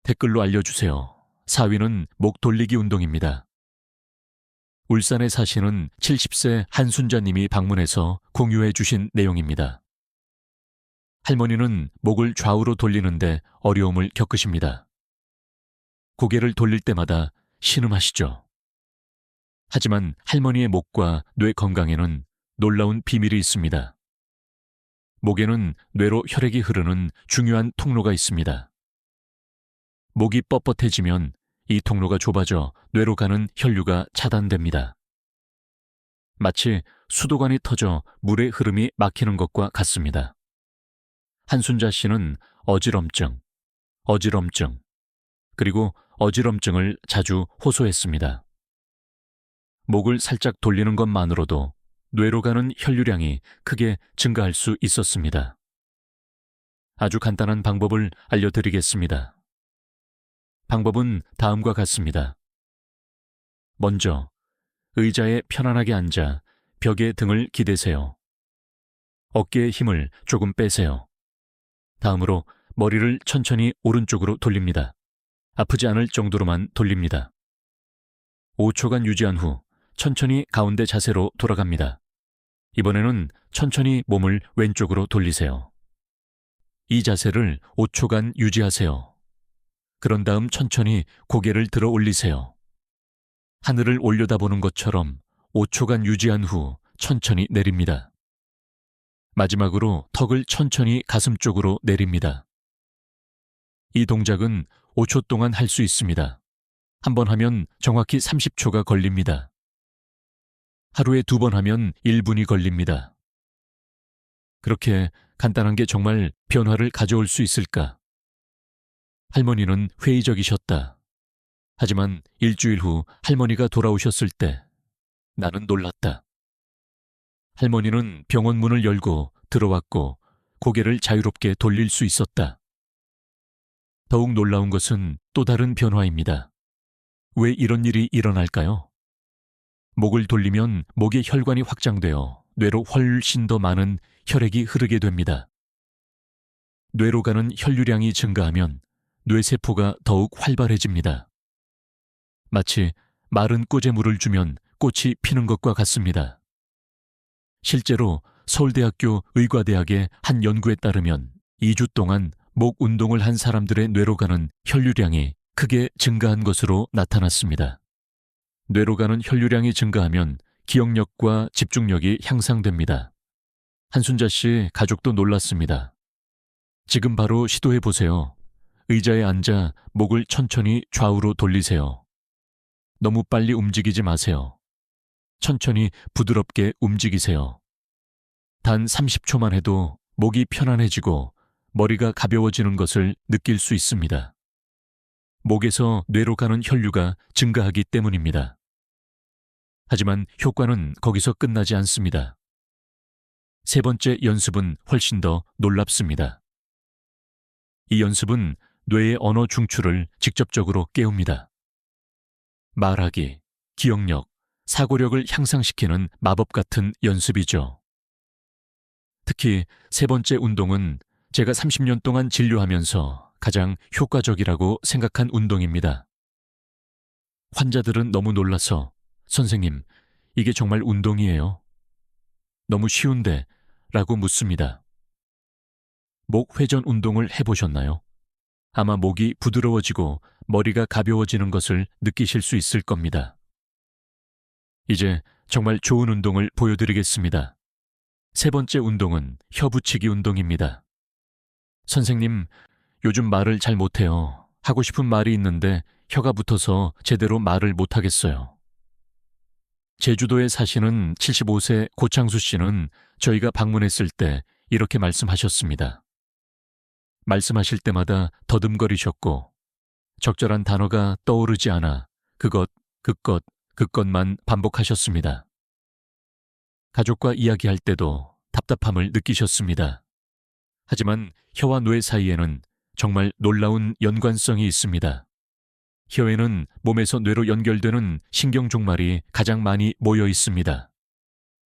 댓글로 알려주세요. 4위는 목 돌리기 운동입니다. 울산에 사시는 70세 한순자님이 방문해서 공유해 주신 내용입니다. 할머니는 목을 좌우로 돌리는데 어려움을 겪으십니다. 고개를 돌릴 때마다 신음하시죠. 하지만 할머니의 목과 뇌 건강에는 놀라운 비밀이 있습니다. 목에는 뇌로 혈액이 흐르는 중요한 통로가 있습니다. 목이 뻣뻣해지면 이 통로가 좁아져 뇌로 가는 혈류가 차단됩니다. 마치 수도관이 터져 물의 흐름이 막히는 것과 같습니다. 한순자 씨는 어지럼증, 그리고 어지럼증을 자주 호소했습니다. 목을 살짝 돌리는 것만으로도 뇌로 가는 혈류량이 크게 증가할 수 있었습니다. 아주 간단한 방법을 알려드리겠습니다. 방법은 다음과 같습니다. 먼저 의자에 편안하게 앉아 벽에 등을 기대세요. 어깨에 힘을 조금 빼세요. 다음으로 머리를 천천히 오른쪽으로 돌립니다. 아프지 않을 정도로만 돌립니다. 5초간 유지한 후 천천히 가운데 자세로 돌아갑니다. 이번에는 천천히 몸을 왼쪽으로 돌리세요. 이 자세를 5초간 유지하세요. 그런 다음 천천히 고개를 들어 올리세요. 하늘을 올려다보는 것처럼 5초간 유지한 후 천천히 내립니다. 마지막으로 턱을 천천히 가슴 쪽으로 내립니다. 이 동작은 5초 동안 할 수 있습니다. 한번 하면 정확히 30초가 걸립니다. 하루에 2번 하면 1분이 걸립니다. 그렇게 간단한 게 정말 변화를 가져올 수 있을까? 할머니는 회의적이셨다. 하지만 일주일 후 할머니가 돌아오셨을 때 나는 놀랐다. 할머니는 병원 문을 열고 들어왔고 고개를 자유롭게 돌릴 수 있었다. 더욱 놀라운 것은 또 다른 변화입니다. 왜 이런 일이 일어날까요? 목을 돌리면 목의 혈관이 확장되어 뇌로 훨씬 더 많은 혈액이 흐르게 됩니다. 뇌로 가는 혈류량이 증가하면 뇌세포가 더욱 활발해집니다. 마치 마른 꽃에 물을 주면 꽃이 피는 것과 같습니다. 실제로 서울대학교 의과대학의 한 연구에 따르면 2주 동안 목 운동을 한 사람들의 뇌로 가는 혈류량이 크게 증가한 것으로 나타났습니다. 뇌로 가는 혈류량이 증가하면 기억력과 집중력이 향상됩니다. 한순자 씨 가족도 놀랐습니다. 지금 바로 시도해 보세요. 의자에 앉아 목을 천천히 좌우로 돌리세요. 너무 빨리 움직이지 마세요. 천천히 부드럽게 움직이세요. 단 30초만 해도 목이 편안해지고 머리가 가벼워지는 것을 느낄 수 있습니다. 목에서 뇌로 가는 혈류가 증가하기 때문입니다. 하지만 효과는 거기서 끝나지 않습니다. 세 번째 연습은 훨씬 더 놀랍습니다. 이 연습은 뇌의 언어 중추를 직접적으로 깨웁니다. 말하기, 기억력, 사고력을 향상시키는 마법 같은 연습이죠. 특히 세 번째 운동은 제가 30년 동안 진료하면서 가장 효과적이라고 생각한 운동입니다. 환자들은 너무 놀라서 선생님, 이게 정말 운동이에요? 너무 쉬운데? 라고 묻습니다. 목 회전 운동을 해보셨나요? 아마 목이 부드러워지고 머리가 가벼워지는 것을 느끼실 수 있을 겁니다. 이제 정말 좋은 운동을 보여드리겠습니다. 세 번째 운동은 혀 붙이기 운동입니다. 선생님, 요즘 말을 잘 못해요. 하고 싶은 말이 있는데 혀가 붙어서 제대로 말을 못하겠어요. 제주도에 사시는 75세 고창수 씨는 저희가 방문했을 때 이렇게 말씀하셨습니다. 말씀하실 때마다 더듬거리셨고 적절한 단어가 떠오르지 않아 그것만 반복하셨습니다. 가족과 이야기할 때도 답답함을 느끼셨습니다. 하지만 혀와 뇌 사이에는 정말 놀라운 연관성이 있습니다. 혀에는 몸에서 뇌로 연결되는 신경종말이 가장 많이 모여 있습니다.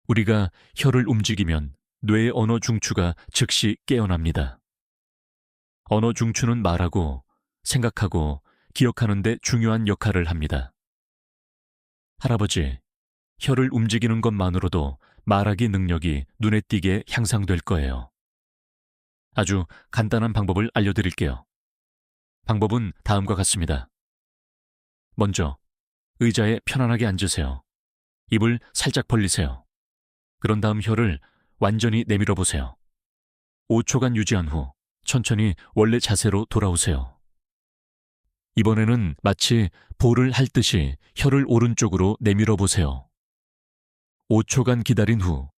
우리가 혀를 움직이면 뇌의 언어 중추가 즉시 깨어납니다. 언어 중추는 말하고 생각하고 기억하는 데 중요한 역할을 합니다. 할아버지, 혀를 움직이는 것만으로도 말하기 능력이 눈에 띄게 향상될 거예요. 아주 간단한 방법을 알려드릴게요. 방법은 다음과 같습니다. 먼저, 의자에 편안하게 앉으세요. 입을 살짝 벌리세요. 그런 다음 혀를 완전히 내밀어 보세요. 5초간 유지한 후 천천히 원래 자세로 돌아오세요. 이번에는 마치 볼을 할 듯이 혀를 오른쪽으로 내밀어 보세요. 5초간 기다린 후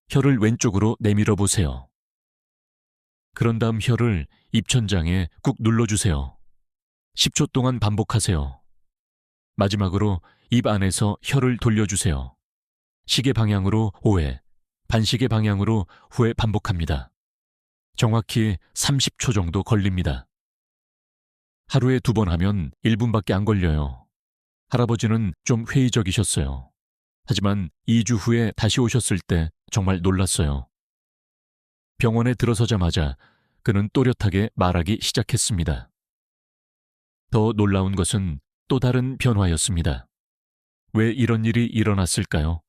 혀를 왼쪽으로 내밀어 보세요. 그런 다음 혀를 입천장에 꾹 눌러주세요. 10초 동안 반복하세요. 마지막으로 입 안에서 혀를 돌려주세요. 시계 방향으로 5회, 반시계 방향으로 후에 반복합니다. 정확히 30초 정도 걸립니다. 하루에 2번 하면 1분밖에 안 걸려요. 할아버지는 좀 회의적이셨어요. 하지만 2주 후에 다시 오셨을 때 정말 놀랐어요. 병원에 들어서자마자 그는 또렷하게 말하기 시작했습니다. 더 놀라운 것은 또 다른 변화였습니다. 왜 이런 일이 일어났을까요?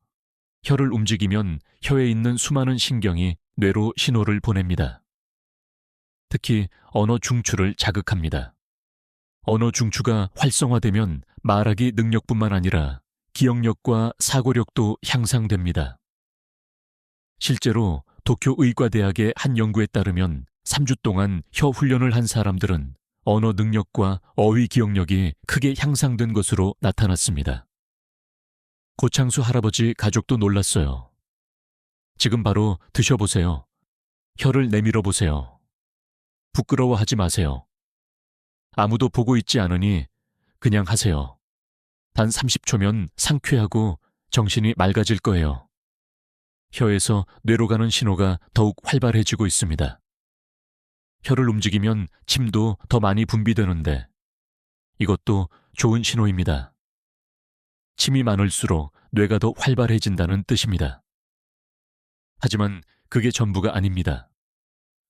혀를 움직이면 혀에 있는 수많은 신경이 뇌로 신호를 보냅니다. 특히 언어 중추를 자극합니다. 언어 중추가 활성화되면 말하기 능력뿐만 아니라 기억력과 사고력도 향상됩니다. 실제로 도쿄 의과대학의 한 연구에 따르면 3주 동안 혀 훈련을 한 사람들은 언어 능력과 어휘 기억력이 크게 향상된 것으로 나타났습니다. 고창수 할아버지 가족도 놀랐어요. 지금 바로 드셔보세요. 혀를 내밀어 보세요. 부끄러워하지 마세요. 아무도 보고 있지 않으니 그냥 하세요. 단 30초면 상쾌하고 정신이 맑아질 거예요. 혀에서 뇌로 가는 신호가 더욱 활발해지고 있습니다. 혀를 움직이면 침도 더 많이 분비되는데 이것도 좋은 신호입니다. 침이 많을수록 뇌가 더 활발해진다는 뜻입니다. 하지만 그게 전부가 아닙니다.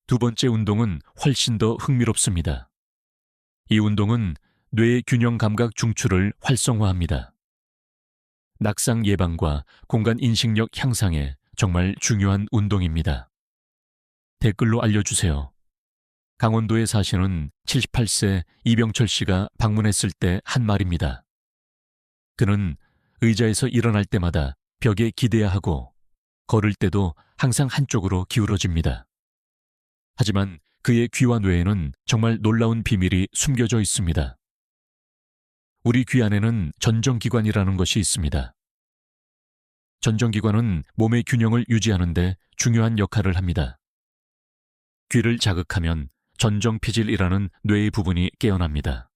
2번째 운동은 훨씬 더 흥미롭습니다. 이 운동은 뇌의 균형 감각 중추를 활성화합니다. 낙상 예방과 공간 인식력 향상에 정말 중요한 운동입니다. 댓글로 알려주세요. 강원도에 사시는 78세 이병철 씨가 방문했을 때 한 말입니다. 그는 의자에서 일어날 때마다 벽에 기대야 하고 걸을 때도 항상 한쪽으로 기울어집니다. 하지만 그의 귀와 뇌에는 정말 놀라운 비밀이 숨겨져 있습니다. 우리 귀 안에는 전정기관이라는 것이 있습니다. 전정기관은 몸의 균형을 유지하는 데 중요한 역할을 합니다. 귀를 자극하면 전정피질이라는 뇌의 부분이 깨어납니다.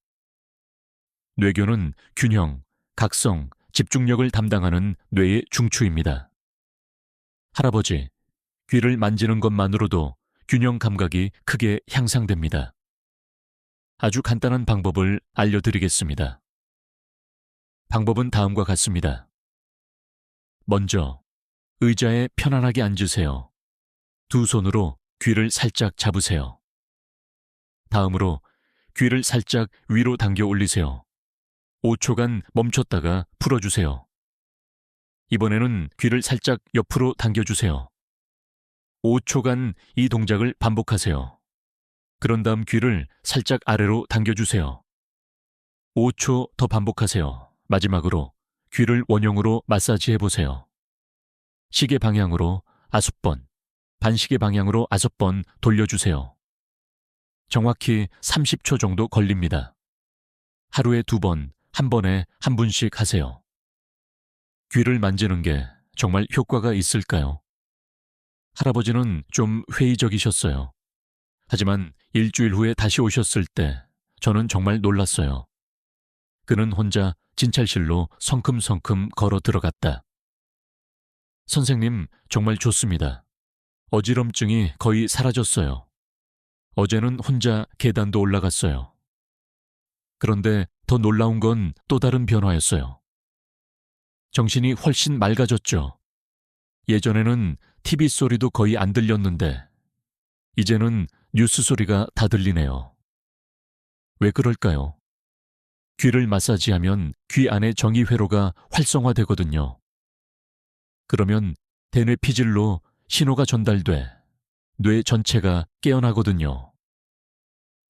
뇌교는 균형, 각성, 집중력을 담당하는 뇌의 중추입니다. 할아버지, 귀를 만지는 것만으로도 균형 감각이 크게 향상됩니다. 아주 간단한 방법을 알려드리겠습니다. 방법은 다음과 같습니다. 먼저, 의자에 편안하게 앉으세요. 2 손으로 귀를 살짝 잡으세요. 다음으로 귀를 살짝 위로 당겨 올리세요. 5초간 멈췄다가 풀어주세요. 이번에는 귀를 살짝 옆으로 당겨주세요. 5초간 이 동작을 반복하세요. 그런 다음 귀를 살짝 아래로 당겨주세요. 5초 더 반복하세요. 마지막으로 귀를 원형으로 마사지해보세요. 시계 방향으로 9번, 반시계 방향으로 5번 돌려주세요. 정확히 30초 정도 걸립니다. 하루에 2번, 한 번에 한 분씩 하세요. 귀를 만지는 게 정말 효과가 있을까요? 할아버지는 좀 회의적이셨어요. 하지만 일주일 후에 다시 오셨을 때 저는 정말 놀랐어요. 그는 혼자 진찰실로 성큼성큼 걸어 들어갔다. 선생님, 정말 좋습니다. 어지럼증이 거의 사라졌어요. 어제는 혼자 계단도 올라갔어요. 그런데 더 놀라운 건 또 다른 변화였어요. 정신이 훨씬 맑아졌죠. 예전에는 TV 소리도 거의 안 들렸는데 이제는 뉴스 소리가 다 들리네요. 왜 그럴까요? 귀를 마사지하면 귀 안의 정이회로가 활성화되거든요. 그러면 대뇌 피질로 신호가 전달돼 뇌 전체가 깨어나거든요.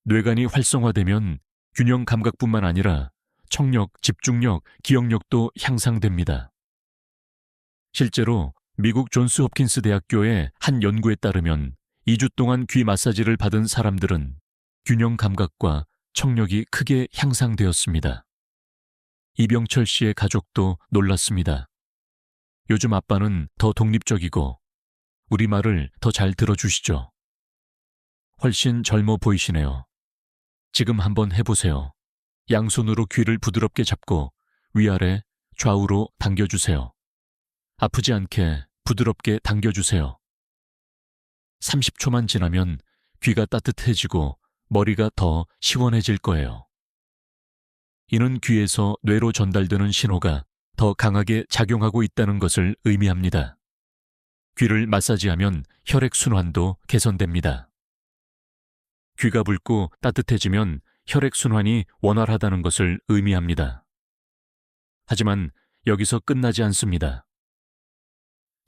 뇌관이 활성화되면 균형 감각뿐만 아니라 청력, 집중력, 기억력도 향상됩니다. 실제로 미국 존스 홉킨스 대학교의 한 연구에 따르면 2주 동안 귀 마사지를 받은 사람들은 균형 감각과 청력이 크게 향상되었습니다. 이병철 씨의 가족도 놀랐습니다. 요즘 아빠는 더 독립적이고 우리 말을 더 잘 들어주시죠. 훨씬 젊어 보이시네요. 지금 한번 해보세요. 양손으로 귀를 부드럽게 잡고 위아래 좌우로 당겨주세요. 아프지 않게 부드럽게 당겨주세요. 30초만 지나면 귀가 따뜻해지고 머리가 더 시원해질 거예요. 이는 귀에서 뇌로 전달되는 신호가 더 강하게 작용하고 있다는 것을 의미합니다. 귀를 마사지하면 혈액순환도 개선됩니다. 귀가 붉고 따뜻해지면 혈액순환이 원활하다는 것을 의미합니다. 하지만 여기서 끝나지 않습니다.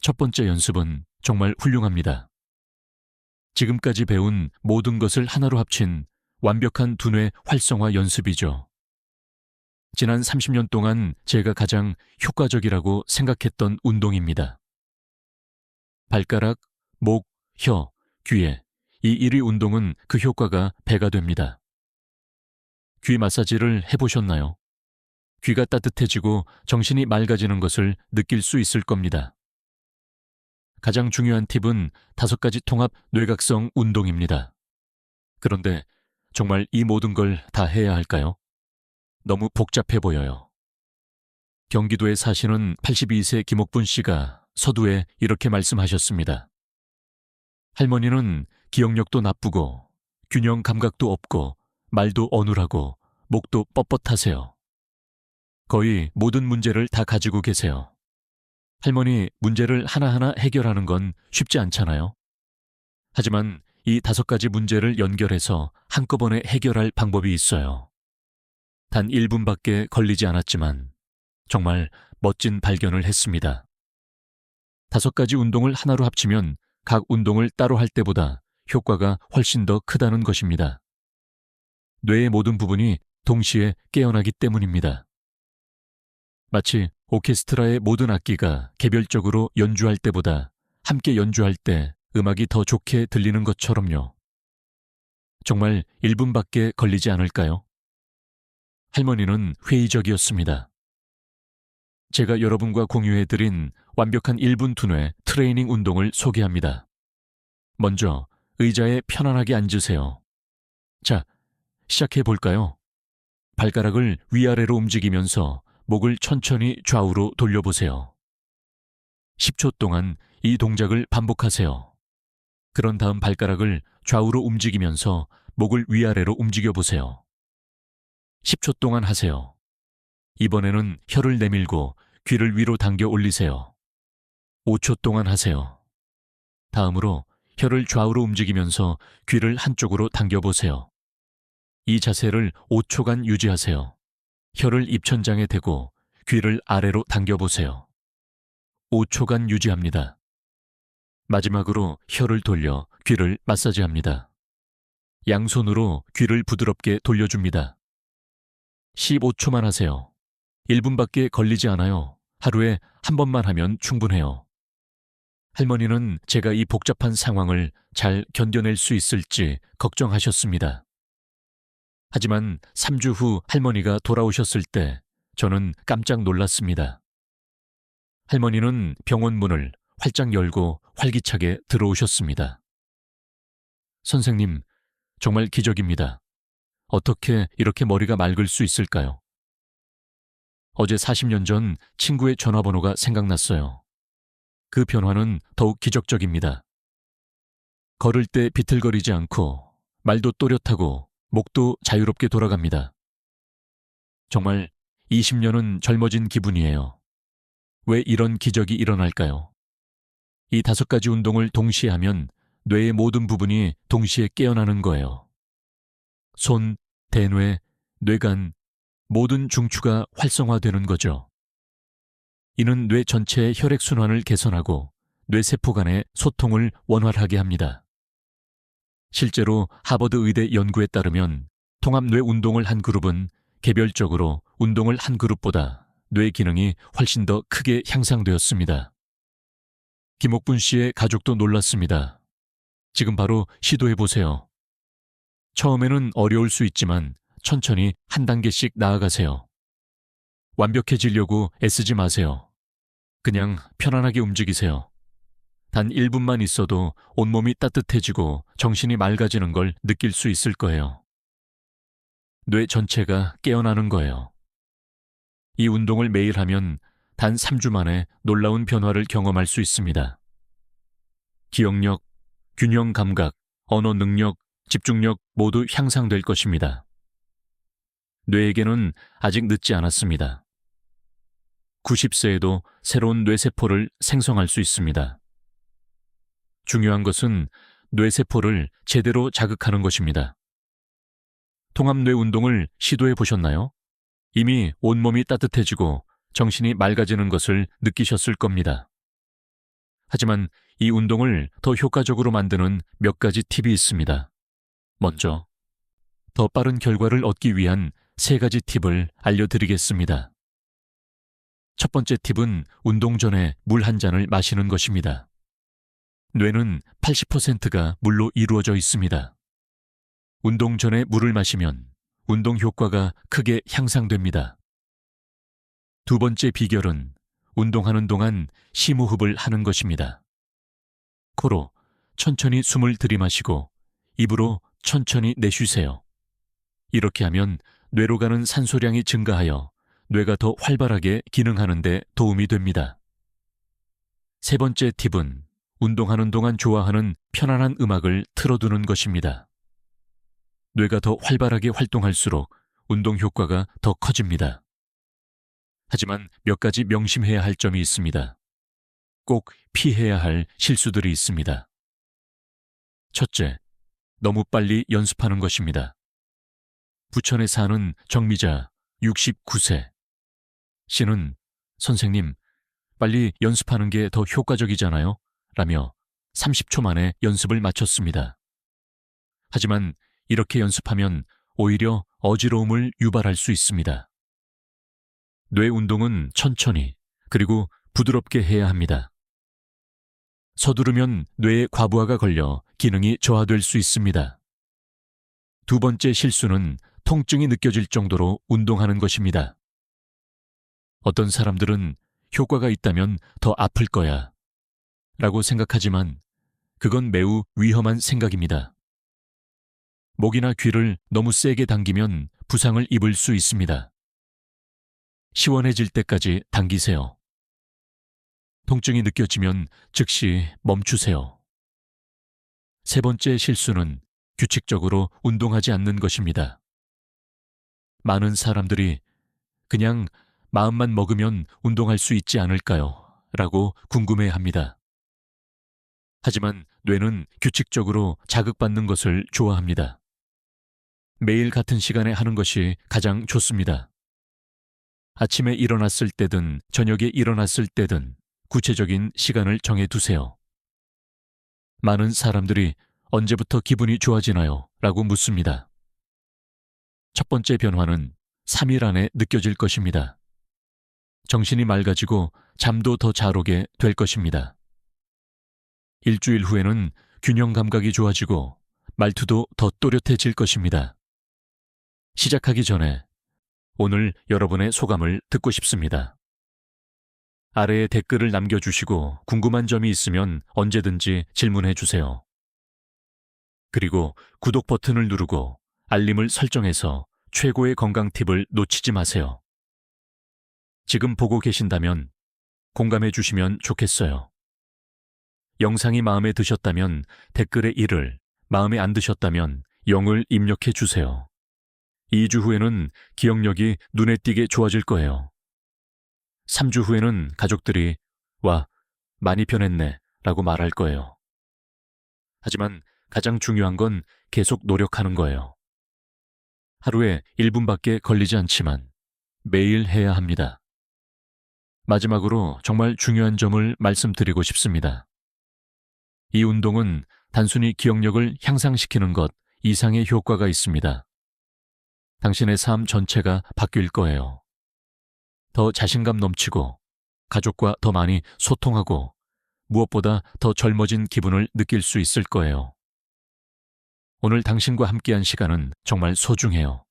첫 번째 연습은 정말 훌륭합니다. 지금까지 배운 모든 것을 하나로 합친 완벽한 두뇌 활성화 연습이죠. 지난 30년 동안 제가 가장 효과적이라고 생각했던 운동입니다. 발가락, 목, 혀, 귀에 이 1위 운동은 그 효과가 배가 됩니다. 귀 마사지를 해보셨나요? 귀가 따뜻해지고 정신이 맑아지는 것을 느낄 수 있을 겁니다. 가장 중요한 팁은 5가지 통합 뇌각성 운동입니다. 그런데 정말 이 모든 걸 다 해야 할까요? 너무 복잡해 보여요. 경기도에 사시는 82세 김옥분 씨가 서두에 이렇게 말씀하셨습니다. 할머니는 기억력도 나쁘고 균형 감각도 없고 말도 어눌하고 목도 뻣뻣하세요. 거의 모든 문제를 다 가지고 계세요. 할머니 문제를 하나하나 해결하는 건 쉽지 않잖아요. 하지만 이 5가지 문제를 연결해서 한꺼번에 해결할 방법이 있어요. 단 1분밖에 걸리지 않았지만 정말 멋진 발견을 했습니다. 5가지 운동을 하나로 합치면 각 운동을 따로 할 때보다 효과가 훨씬 더 크다는 것입니다. 뇌의 모든 부분이 동시에 깨어나기 때문입니다. 마치 오케스트라의 모든 악기가 개별적으로 연주할 때보다 함께 연주할 때 음악이 더 좋게 들리는 것처럼요. 정말 1분밖에 걸리지 않을까요? 할머니는 회의적이었습니다. 제가 여러분과 공유해드린 완벽한 1분 두뇌 트레이닝 운동을 소개합니다. 먼저 의자에 편안하게 앉으세요. 자, 시작해 볼까요? 발가락을 위아래로 움직이면서 목을 천천히 좌우로 돌려보세요. 10초 동안 이 동작을 반복하세요. 그런 다음 발가락을 좌우로 움직이면서 목을 위아래로 움직여보세요. 10초 동안 하세요. 이번에는 혀를 내밀고 귀를 위로 당겨 올리세요. 5초 동안 하세요. 다음으로 혀를 좌우로 움직이면서 귀를 한쪽으로 당겨보세요. 이 자세를 5초간 유지하세요. 혀를 입천장에 대고 귀를 아래로 당겨보세요. 5초간 유지합니다. 마지막으로 혀를 돌려 귀를 마사지합니다. 양손으로 귀를 부드럽게 돌려줍니다. 15초만 하세요. 1분밖에 걸리지 않아요. 하루에 한 번만 하면 충분해요. 할머니는 제가 이 복잡한 상황을 잘 견뎌낼 수 있을지 걱정하셨습니다. 하지만 3주 후 할머니가 돌아오셨을 때 저는 깜짝 놀랐습니다. 할머니는 병원 문을 활짝 열고 활기차게 들어오셨습니다. 선생님, 정말 기적입니다. 어떻게 이렇게 머리가 맑을 수 있을까요? 어제 40년 전 친구의 전화번호가 생각났어요. 그 변화는 더욱 기적적입니다. 걸을 때 비틀거리지 않고 말도 또렷하고 목도 자유롭게 돌아갑니다. 정말 20년은 젊어진 기분이에요. 왜 이런 기적이 일어날까요? 이 5가지 운동을 동시에 하면 뇌의 모든 부분이 동시에 깨어나는 거예요. 손, 대뇌, 뇌간, 모든 중추가 활성화되는 거죠. 이는 뇌 전체의 혈액순환을 개선하고 뇌세포 간의 소통을 원활하게 합니다. 실제로 하버드 의대 연구에 따르면 통합 뇌 운동을 한 그룹은 개별적으로 운동을 한 그룹보다 뇌 기능이 훨씬 더 크게 향상되었습니다. 김옥분 씨의 가족도 놀랐습니다. 지금 바로 시도해보세요. 처음에는 어려울 수 있지만 천천히 한 단계씩 나아가세요. 완벽해지려고 애쓰지 마세요. 그냥 편안하게 움직이세요. 단 1분만 있어도 온몸이 따뜻해지고 정신이 맑아지는 걸 느낄 수 있을 거예요. 뇌 전체가 깨어나는 거예요. 이 운동을 매일 하면 단 3주 만에 놀라운 변화를 경험할 수 있습니다. 기억력, 균형 감각, 언어 능력, 집중력 모두 향상될 것입니다. 뇌에게는 아직 늦지 않았습니다. 90세에도 새로운 뇌세포를 생성할 수 있습니다. 중요한 것은 뇌세포를 제대로 자극하는 것입니다. 통합뇌 운동을 시도해 보셨나요? 이미 온몸이 따뜻해지고 정신이 맑아지는 것을 느끼셨을 겁니다. 하지만 이 운동을 더 효과적으로 만드는 몇 가지 팁이 있습니다. 먼저, 더 빠른 결과를 얻기 위한 3가지 팁을 알려드리겠습니다. 첫 번째 팁은 운동 전에 물 한 잔을 마시는 것입니다. 뇌는 80%가 물로 이루어져 있습니다. 운동 전에 물을 마시면 운동 효과가 크게 향상됩니다. 두 번째 비결은 운동하는 동안 심호흡을 하는 것입니다. 코로 천천히 숨을 들이마시고 입으로 천천히 내쉬세요. 이렇게 하면 뇌로 가는 산소량이 증가하여 뇌가 더 활발하게 기능하는 데 도움이 됩니다. 세 번째 팁은 운동하는 동안 좋아하는 편안한 음악을 틀어두는 것입니다. 뇌가 더 활발하게 활동할수록 운동 효과가 더 커집니다. 하지만 몇 가지 명심해야 할 점이 있습니다. 꼭 피해야 할 실수들이 있습니다. 첫째, 너무 빨리 연습하는 것입니다. 부천에 사는 정미자 69세. 씨는 선생님, 빨리 연습하는 게 더 효과적이잖아요? 라며 30초 만에 연습을 마쳤습니다. 하지만 이렇게 연습하면 오히려 어지러움을 유발할 수 있습니다. 뇌 운동은 천천히 그리고 부드럽게 해야 합니다. 서두르면 뇌에 과부하가 걸려 기능이 저하될 수 있습니다. 두 번째 실수는 통증이 느껴질 정도로 운동하는 것입니다. 어떤 사람들은 효과가 있다면 더 아플 거야 라고 생각하지만 그건 매우 위험한 생각입니다. 목이나 귀를 너무 세게 당기면 부상을 입을 수 있습니다. 시원해질 때까지 당기세요. 통증이 느껴지면 즉시 멈추세요. 세 번째 실수는 규칙적으로 운동하지 않는 것입니다. 많은 사람들이 그냥 마음만 먹으면 운동할 수 있지 않을까요? 라고 궁금해합니다. 하지만 뇌는 규칙적으로 자극받는 것을 좋아합니다. 매일 같은 시간에 하는 것이 가장 좋습니다. 아침에 일어났을 때든 저녁에 일어났을 때든 구체적인 시간을 정해두세요. 많은 사람들이 언제부터 기분이 좋아지나요? 라고 묻습니다. 첫 번째 변화는 3일 안에 느껴질 것입니다. 정신이 맑아지고 잠도 더 잘 오게 될 것입니다. 일주일 후에는 균형 감각이 좋아지고 말투도 더 또렷해질 것입니다. 시작하기 전에 오늘 여러분의 소감을 듣고 싶습니다. 아래에 댓글을 남겨주시고 궁금한 점이 있으면 언제든지 질문해 주세요. 그리고 구독 버튼을 누르고 알림을 설정해서 최고의 건강 팁을 놓치지 마세요. 지금 보고 계신다면 공감해 주시면 좋겠어요. 영상이 마음에 드셨다면 댓글에 1을, 마음에 안 드셨다면 0을 입력해 주세요. 2주 후에는 기억력이 눈에 띄게 좋아질 거예요. 3주 후에는 가족들이 와, 많이 변했네 라고 말할 거예요. 하지만 가장 중요한 건 계속 노력하는 거예요. 하루에 1분밖에 걸리지 않지만 매일 해야 합니다. 마지막으로 정말 중요한 점을 말씀드리고 싶습니다. 이 운동은 단순히 기억력을 향상시키는 것 이상의 효과가 있습니다. 당신의 삶 전체가 바뀔 거예요. 더 자신감 넘치고 가족과 더 많이 소통하고 무엇보다 더 젊어진 기분을 느낄 수 있을 거예요. 오늘 당신과 함께한 시간은 정말 소중해요.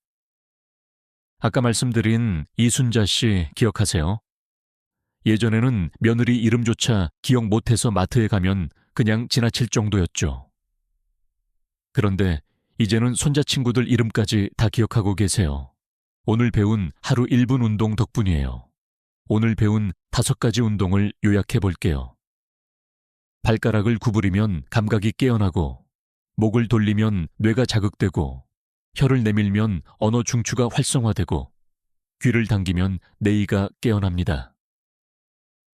아까 말씀드린 이순자 씨 기억하세요? 예전에는 며느리 이름조차 기억 못해서 마트에 가면 그냥 지나칠 정도였죠. 그런데 이제는 손자 친구들 이름까지 다 기억하고 계세요. 오늘 배운 하루 1분 운동 덕분이에요. 오늘 배운 5가지 운동을 요약해 볼게요. 발가락을 구부리면 감각이 깨어나고, 목을 돌리면 뇌가 자극되고, 혀를 내밀면 언어 중추가 활성화되고, 귀를 당기면 내의가 깨어납니다.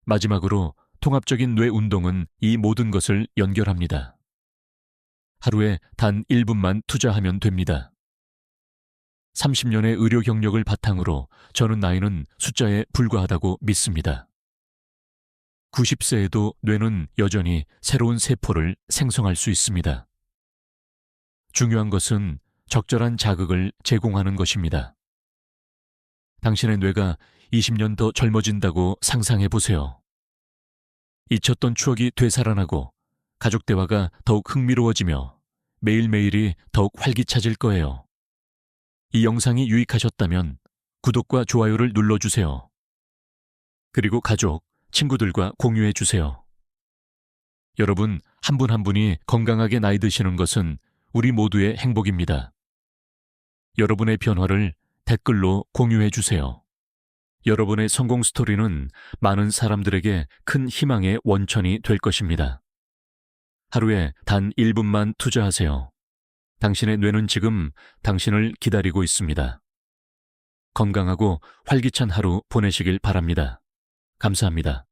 마지막으로 통합적인 뇌 운동은 이 모든 것을 연결합니다. 하루에 단 1분만 투자하면 됩니다. 30년의 의료 경력을 바탕으로 저는 나이는 숫자에 불과하다고 믿습니다. 90세에도 뇌는 여전히 새로운 세포를 생성할 수 있습니다. 중요한 것은 적절한 자극을 제공하는 것입니다. 당신의 뇌가 20년 더 젊어진다고 상상해 보세요. 잊혔던 추억이 되살아나고 가족 대화가 더욱 흥미로워지며 매일매일이 더욱 활기차질 거예요. 이 영상이 유익하셨다면 구독과 좋아요를 눌러주세요. 그리고 가족, 친구들과 공유해 주세요. 여러분 한 분 한 분이 건강하게 나이 드시는 것은 우리 모두의 행복입니다. 여러분의 변화를 댓글로 공유해 주세요. 여러분의 성공 스토리는 많은 사람들에게 큰 희망의 원천이 될 것입니다. 하루에 단 1분만 투자하세요. 당신의 뇌는 지금 당신을 기다리고 있습니다. 건강하고 활기찬 하루 보내시길 바랍니다. 감사합니다.